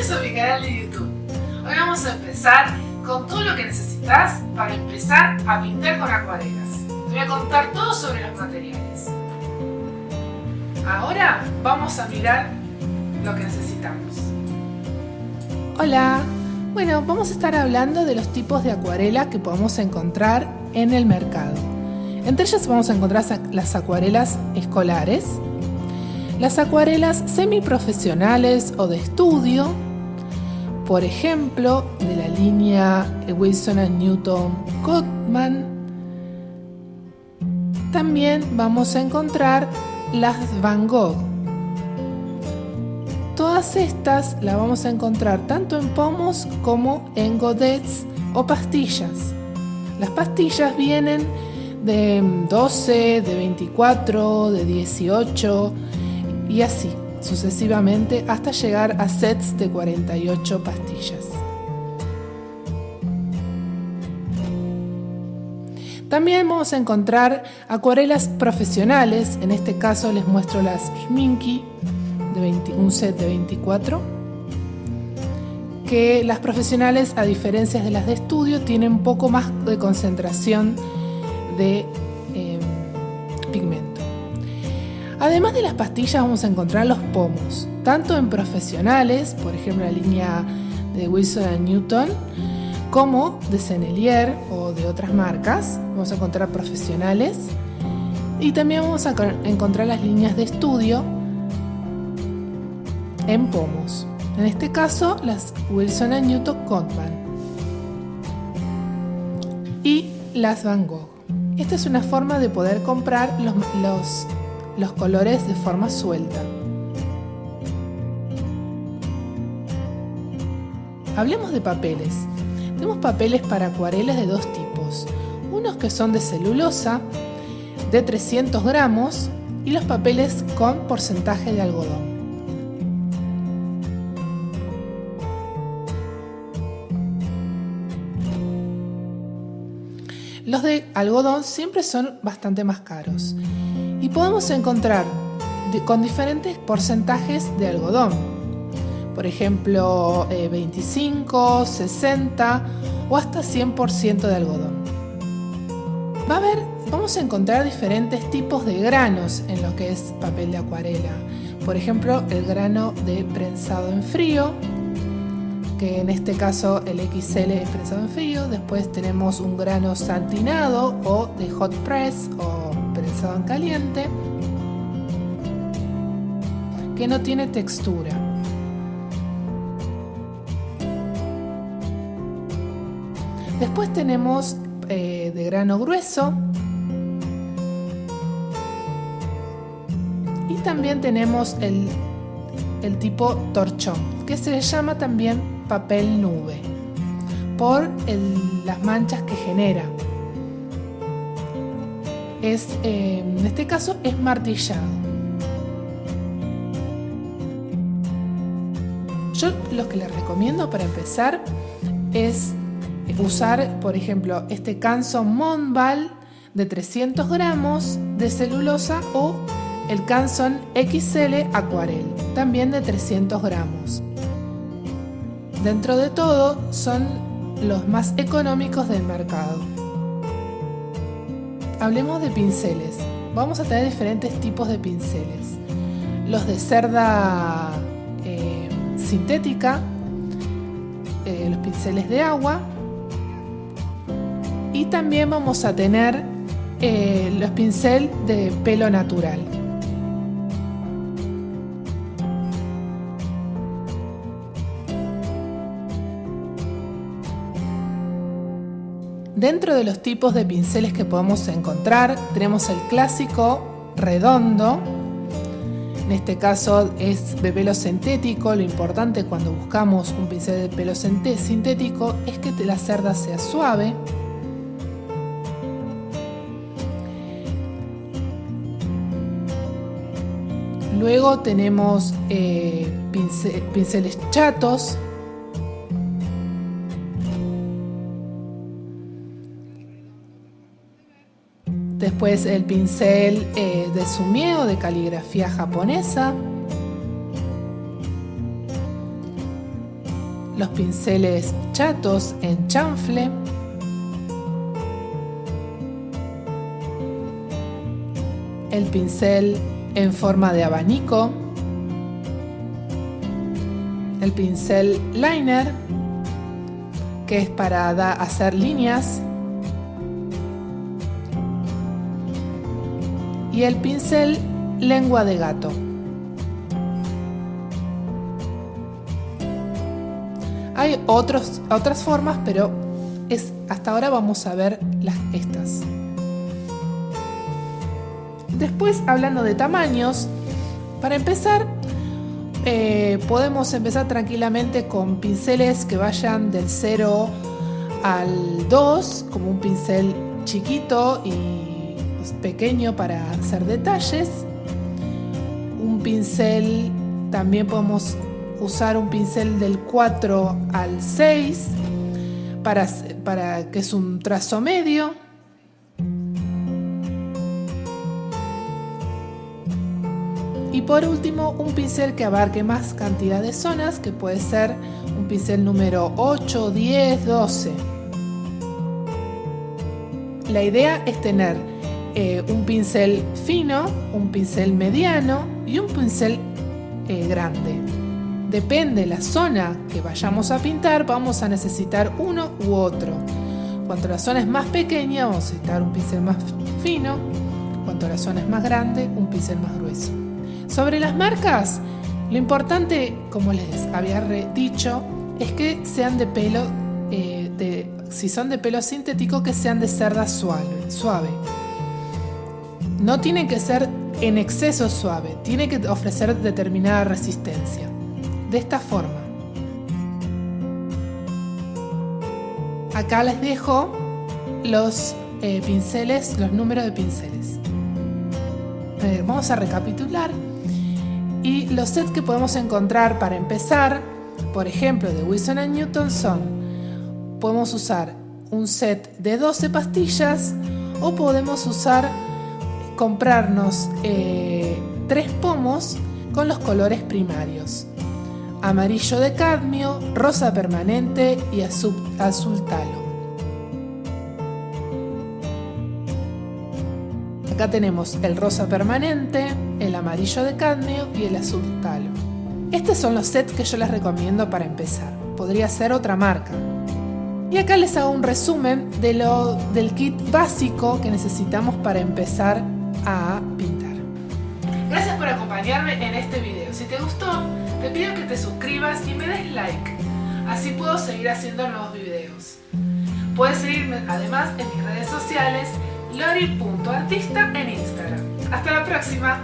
Bienvenidos a mi canal de YouTube. Hoy vamos a empezar con todo lo que necesitas para empezar a pintar con acuarelas. Te voy a contar todo sobre los materiales. Ahora vamos a mirar lo que necesitamos. Hola, bueno, vamos a estar hablando de los tipos de acuarela que podemos encontrar en el mercado. Entre ellas vamos a encontrar las acuarelas escolares, las acuarelas semiprofesionales o de estudio, por ejemplo, de la línea Winsor & Newton Cotman. También vamos a encontrar las Van Gogh. Todas estas las vamos a encontrar tanto en pomos como en godets o pastillas. Las pastillas vienen de 12, de 24, de 18 y así sucesivamente hasta llegar a sets de 48 pastillas. También vamos a encontrar acuarelas profesionales. En este caso les muestro las Schmincke de un set de 24, que las profesionales, a diferencia de las de estudio, tienen un poco más de concentración de pigmento. Además de las pastillas vamos a encontrar los pomos, tanto en profesionales, por ejemplo la línea de Winsor & Newton, como de Sennelier o de otras marcas. Vamos a encontrar profesionales y también vamos a encontrar las líneas de estudio en pomos. En este caso las Winsor & Newton Cotman y las Van Gogh. Esta es una forma de poder comprar los colores de forma suelta. Hablemos de papeles. Tenemos papeles para acuarelas de dos tipos. Unos que son de celulosa, de 300 gramos, y los papeles con porcentaje de algodón. Los de algodón siempre son bastante más caros y podemos encontrar con diferentes porcentajes de algodón. Por ejemplo, 25, 60 o hasta 100% de algodón. Vamos a encontrar diferentes tipos de granos en lo que es papel de acuarela. Por ejemplo, el grano de prensado en frío, que en este caso el XL es prensado en frío. Después tenemos un grano satinado o de hot press o prensado en caliente, que no tiene textura. Después tenemos de grano grueso, y también tenemos el tipo torchón, que se le llama también papel nube por las manchas que genera. En este caso es martillado. Yo lo que les recomiendo para empezar es usar, por ejemplo, este Canson Montbal de 300 gramos de celulosa o el Canson XL Aquarel, también de 300 gramos. Dentro de todo, son los más económicos del mercado. Hablemos de pinceles. Vamos a tener diferentes tipos de pinceles. Los de cerda sintética, los pinceles de agua, y también vamos a tener los pinceles de pelo natural. Dentro de los tipos de pinceles que podemos encontrar, tenemos el clásico redondo. En este caso es de pelo sintético. Lo importante cuando buscamos un pincel de pelo sintético es que la cerda sea suave. Luego tenemos pinceles chatos. Después el pincel de sumie o de caligrafía japonesa. los pinceles chatos en chanfle, el pincel en forma de abanico, el pincel liner, que es para hacer líneas, y el pincel lengua de gato. Hay otras formas, pero hasta ahora vamos a ver estas. Después, hablando de tamaños, para empezar, podemos empezar tranquilamente con pinceles que vayan del 0 al 2, como un pincel chiquito y pequeño para hacer detalles. Un pincel, también podemos usar un pincel del 4 al 6 para que es un trazo medio. Y por último, un pincel que abarque más cantidad de zonas, que puede ser un pincel número 8, 10, 12. La idea es tener un pincel fino, un pincel mediano y un pincel grande. Depende de la zona que vayamos a pintar, vamos a necesitar uno u otro. Cuanto la zona es más pequeña, vamos a necesitar un pincel más fino. Cuanto la zona es más grande, un pincel más grueso. Sobre las marcas, lo importante, como les había dicho, es que sean de pelo, si son de pelo sintético, que sean de cerda suave. No tienen que ser en exceso suave, tiene que ofrecer determinada resistencia. De esta forma. Acá les dejo los pinceles, los números de pinceles. Vamos a recapitular. Y los sets que podemos encontrar para empezar, por ejemplo, de Wilson & Newton podemos usar un set de 12 pastillas o podemos comprarnos 3 pomos con los colores primarios: amarillo de cadmio, rosa permanente y azul talo. Acá tenemos el rosa permanente, el amarillo de cadmio y el azul talo. Estos son los sets que yo les recomiendo para empezar. Podría ser otra marca. Y acá les hago un resumen del kit básico que necesitamos para empezar a pintar. Gracias por acompañarme en este video. Si te gustó, te pido que te suscribas y me des like. Así puedo seguir haciendo nuevos videos. Puedes seguirme además en mis redes sociales, lori.artista en Instagram. Hasta la próxima.